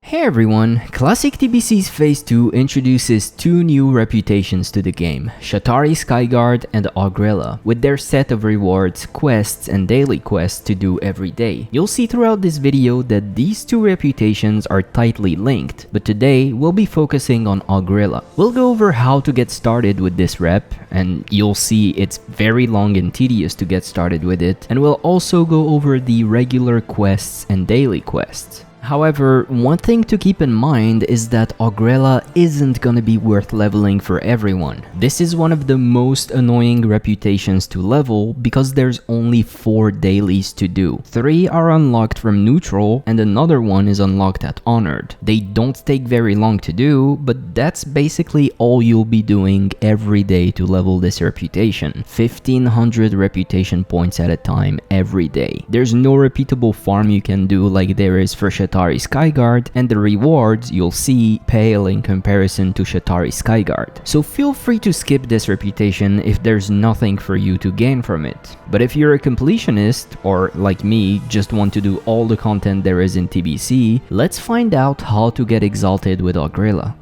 Hey everyone, Classic TBC's Phase 2 introduces two new reputations to the game, Shatari Skyguard and Ogri'la, with their set of rewards, quests, and daily quests to do every day. You'll see throughout this video that these two reputations are tightly linked, but today we'll be focusing on Ogri'la. We'll go over how to get started with this rep, and you'll see it's very long and tedious to get started with it, and we'll also go over the regular quests and daily quests. However, one thing to keep in mind is that Ogri'la isn't gonna be worth leveling for everyone. This is one of the most annoying reputations to level because there's only 4 dailies to do. 3 are unlocked from neutral and another one is unlocked at honored. They don't take very long to do, but that's basically all you'll be doing every day to level this reputation. 1500 reputation points at a time every day. There's no repeatable farm you can do like there is for Shatari Skyguard, and the rewards you'll see pale in comparison to Shatari Skyguard. So feel free to skip this reputation if there's nothing for you to gain from it. But if you're a completionist, or like me, just want to do all the content there is in TBC, let's find out how to get exalted with Ogri'la.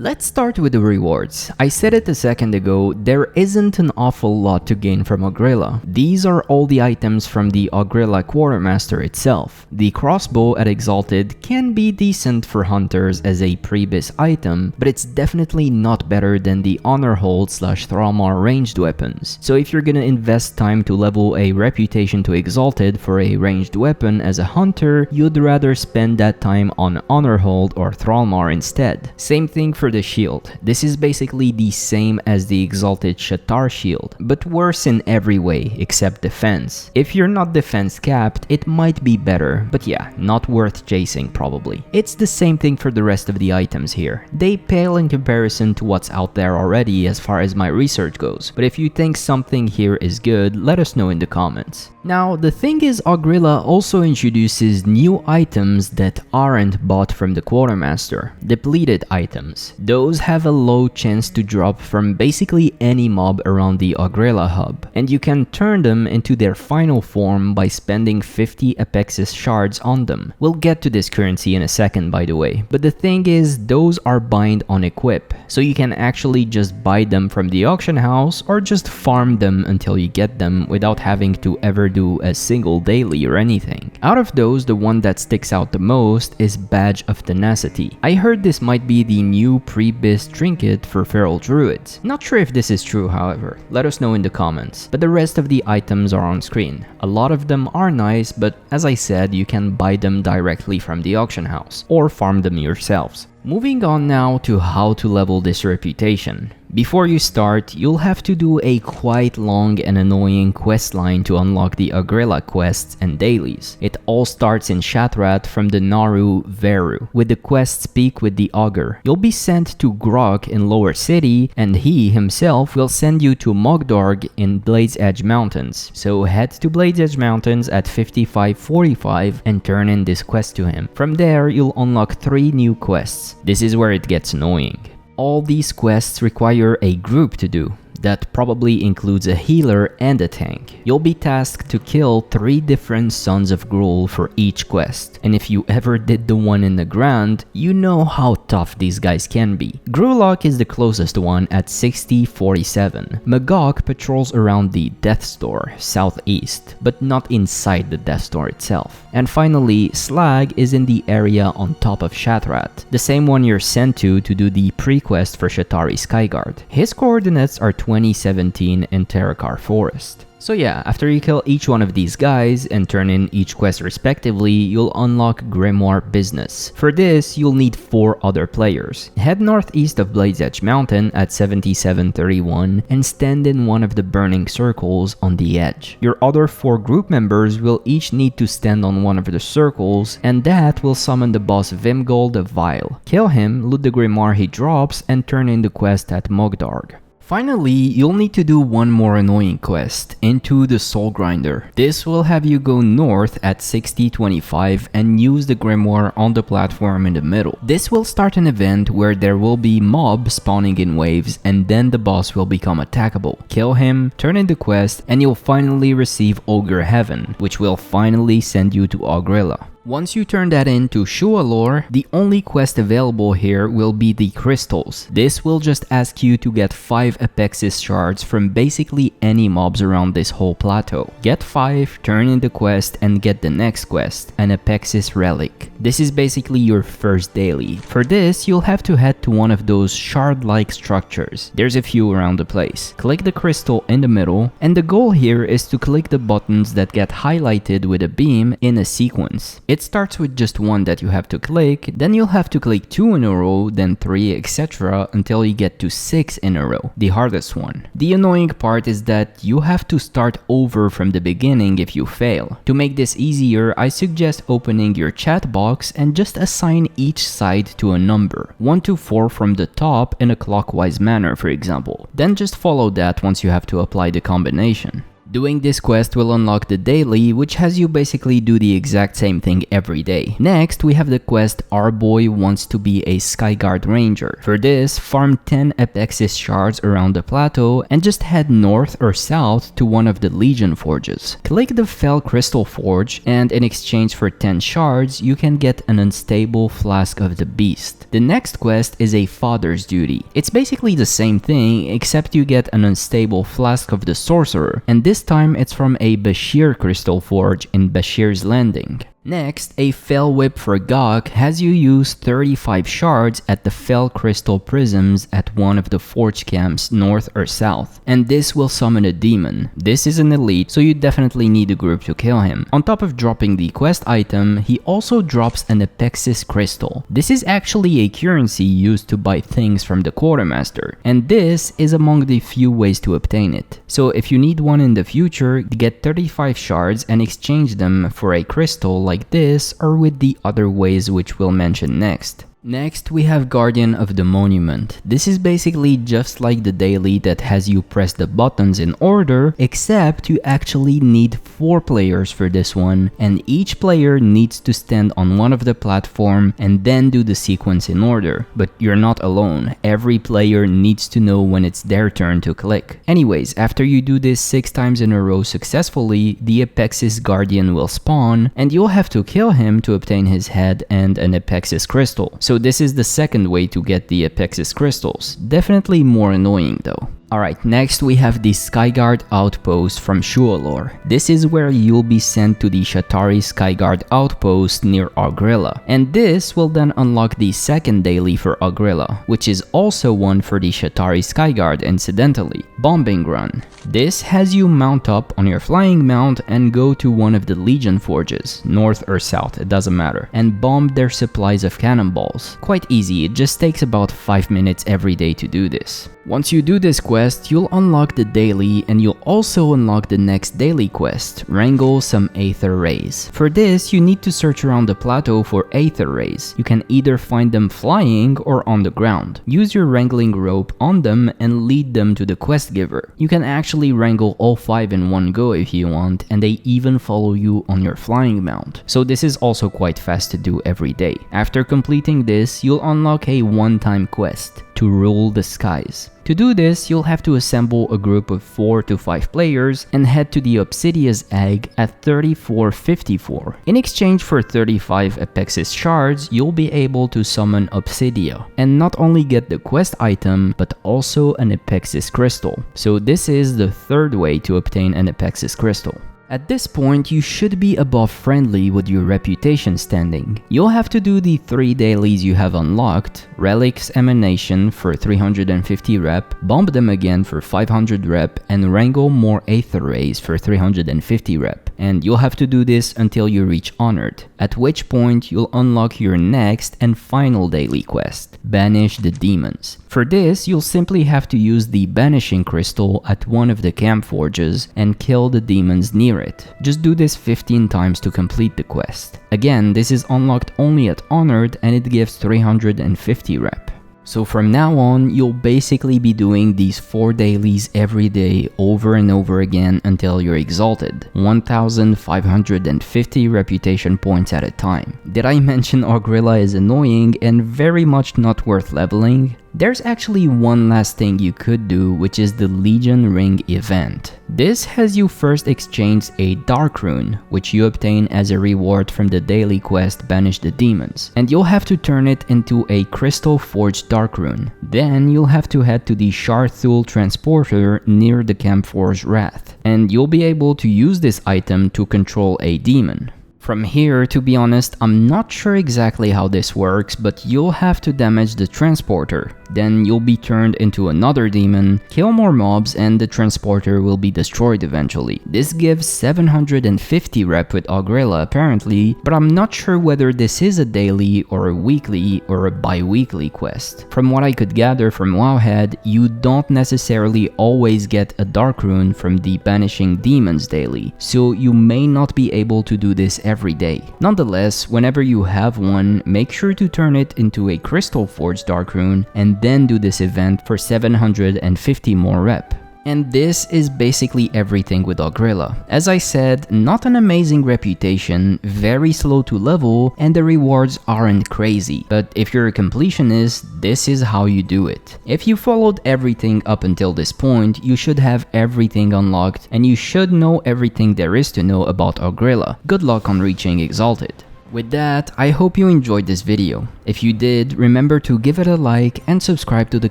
Let's start with the rewards. I said it a second ago, there isn't an awful lot to gain from Ogri'la. These are all the items from the Ogri'la Quartermaster itself. The crossbow at Exalted can be decent for hunters as a pre-bis item, but it's definitely not better than the Honor Hold / Thrallmar ranged weapons. So if you're gonna invest time to level a reputation to Exalted for a ranged weapon as a hunter, you'd rather spend that time on Honor Hold or Thrallmar instead. Same thing for the shield. This is basically the same as the Exalted Shatar shield, but worse in every way except defense. If you're not defense capped, it might be better, but yeah, not worth chasing probably. It's the same thing for the rest of the items here. They pale in comparison to what's out there already as far as my research goes, but if you think something here is good, let us know in the comments. Now, the thing is, Ogri'la also introduces new items that aren't bought from the Quartermaster. Depleted items. Those have a low chance to drop from basically any mob around the Ogri'la hub, and you can turn them into their final form by spending 50 Apexis shards on them. We'll get to this currency in a second, by the way, but the thing is, those are bind on equip, so you can actually just buy them from the auction house or just farm them until you get them without having to ever do a single daily or anything. Out of those, the one that sticks out the most is Badge of Tenacity. I heard this might be the new pre-bis trinket for feral druids. Not sure if this is true, however. Let us know in the comments. But the rest of the items are on screen. A lot of them are nice, but as I said, you can buy them directly from the auction house or farm them yourselves. Moving on now to how to level this reputation. Before you start, you'll have to do a quite long and annoying quest line to unlock the Ogri'la quests and dailies. It all starts in Shatrat from the Naru Veru, with the quest Speak with the Ogre. You'll be sent to Grok in Lower City, and he himself will send you to Mogdorg in Blades Edge Mountains. So head to Blades Edge Mountains at 5545 and turn in this quest to him. From there, you'll unlock 3 new quests. This is where it gets annoying. All these quests require a group to do. That probably includes a healer and a tank. You'll be tasked to kill 3 different Sons of Gruul for each quest, and if you ever did the one in the ground, you know how tough these guys can be. Gruulok is the closest one at 6047. Magok patrols around the Death Store, southeast, but not inside the Death Store itself. And finally, Slag is in the area on top of Shatrat, the same one you're sent to do the pre-quest for Shatari Skyguard. His coordinates are 2017 in Terakar Forest. So yeah, after you kill each one of these guys and turn in each quest respectively, you'll unlock Grimoire Business. For this, you'll need 4 other players. Head northeast of Blades Edge Mountain at 7731 and stand in one of the burning circles on the edge. Your other 4 group members will each need to stand on one of the circles, and that will summon the boss Vimgol the Vile. Kill him, loot the Grimoire he drops, and turn in the quest at Mogdorg. Finally, you'll need to do one more annoying quest, Into the Soul Grinder. This will have you go north at 6025 and use the grimoire on the platform in the middle. This will start an event where there will be mobs spawning in waves, and then the boss will become attackable. Kill him, turn in the quest, and you'll finally receive Ogre Heaven, which will finally send you to Ogri'la. Once you turn that into Shualor, the only quest available here will be the crystals. This will just ask you to get 5 Apexis shards from basically any mobs around this whole plateau. Get 5, turn in the quest, and get the next quest, an Apexis relic. This is basically your first daily. For this, you'll have to head to one of those shard-like structures. There's a few around the place. Click the crystal in the middle, and the goal here is to click the buttons that get highlighted with a beam in a sequence. It starts with just one that you have to click, then you'll have to click 2 in a row, then 3, etc. until you get to 6 in a row, the hardest one. The annoying part is that you have to start over from the beginning if you fail. To make this easier, I suggest opening your chat box and just assign each side to a number, 1 to 4 from the top in a clockwise manner, for example. Then just follow that once you have to apply the combination. Doing this quest will unlock the daily, which has you basically do the exact same thing every day. Next, we have the quest Our Boy Wants to Be a Skyguard Ranger. For this, farm 10 Apexis shards around the plateau and just head north or south to one of the Legion forges. Click the Fell Crystal Forge, and in exchange for 10 shards, you can get an unstable Flask of the Beast. The next quest is a Father's Duty. It's basically the same thing, except you get an unstable Flask of the Sorcerer, and this time it's from a Bashir Crystal Forge in Bashir's Landing. Next, a Fell Whip for Gok has you use 35 shards at the Fell Crystal Prisms at one of the forge camps north or south, and this will summon a demon. This is an elite, so you definitely need a group to kill him. On top of dropping the quest item, he also drops an Apexis Crystal. This is actually a currency used to buy things from the Quartermaster, and this is among the few ways to obtain it. So if you need one in the future, get 35 shards and exchange them for a crystal like this or with the other ways which we'll mention next. Next, we have Guardian of the Monument. This is basically just like the daily that has you press the buttons in order, except you actually need 4 players for this one, and each player needs to stand on one of the platform and then do the sequence in order. But you're not alone, every player needs to know when it's their turn to click. Anyways, after you do this 6 times in a row successfully, the Apexis Guardian will spawn, and you'll have to kill him to obtain his head and an Apexis Crystal. So this is the second way to get the Apexis crystals. Definitely more annoying though. Alright, next we have the Skyguard Outpost from Shualor. This is where you'll be sent to the Shatari Skyguard Outpost near Ogri'la, and this will then unlock the second daily for Ogri'la, which is also one for the Shatari Skyguard incidentally, Bombing Run. This has you mount up on your flying mount and go to one of the Legion forges, north or south, it doesn't matter, and bomb their supplies of cannonballs. Quite easy, it just takes about 5 minutes every day to do this. Once you do this quest, you'll unlock the daily, and you'll also unlock the next daily quest, Wrangle some Aether Rays. For this, you need to search around the plateau for Aether Rays. You can either find them flying or on the ground. Use your wrangling rope on them and lead them to the quest giver. You can actually wrangle all 5 in one go if you want, and they even follow you on your flying mount. So this is also quite fast to do every day. After completing this, you'll unlock a one-time quest, to rule the skies. To do this, you'll have to assemble a group of 4 to 5 players and head to the Obsidia's Egg at 3454. In exchange for 35 Apexis shards, you'll be able to summon Obsidia, and not only get the quest item, but also an Apexis crystal. So this is the third way to obtain an Apexis crystal. At this point, you should be above friendly with your reputation standing. You'll have to do the 3 dailies you have unlocked, Relics Emanation for 350 rep, Bomb them again for 500 rep, and Wrangle more Aether Rays for 350 rep. And you'll have to do this until you reach Honored, at which point you'll unlock your next and final daily quest, Banish the Demons. For this, you'll simply have to use the Banishing Crystal at one of the camp forges and kill the demons near it. Just do this 15 times to complete the quest. Again, this is unlocked only at Honored and it gives 350 rep. So from now on, you'll basically be doing these 4 dailies every day over and over again until you're exalted. 1550 reputation points at a time. Did I mention Ogri'la is annoying and very much not worth leveling? There's actually one last thing you could do, which is the Legion Ring event. This has you first exchange a Dark Rune, which you obtain as a reward from the daily quest Banish the Demons, and you'll have to turn it into a Crystal Forged Dark Rune. Then you'll have to head to the Sharthul Transporter near the Campfor's Wrath, and you'll be able to use this item to control a demon. From here, to be honest, I'm not sure exactly how this works, but you'll have to damage the transporter. Then you'll be turned into another demon, kill more mobs, and the transporter will be destroyed eventually. This gives 750 rep with Ogri'la apparently, but I'm not sure whether this is a daily or a weekly or a bi-weekly quest. From what I could gather from Wowhead, you don't necessarily always get a Dark Rune from the Banishing Demons daily, so you may not be able to do this every day. Nonetheless, whenever you have one, make sure to turn it into a Crystal Forged Dark Rune and then do this event for 750 more rep. And this is basically everything with Ogri'la. As I said, not an amazing reputation, very slow to level, and the rewards aren't crazy. But if you're a completionist, this is how you do it. If you followed everything up until this point, you should have everything unlocked, and you should know everything there is to know about Ogri'la. Good luck on reaching Exalted. With that, I hope you enjoyed this video. If you did, remember to give it a like and subscribe to the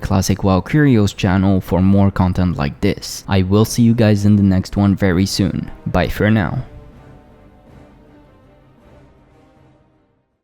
Classic WoW Curios channel for more content like this. I will see you guys in the next one very soon. Bye for now.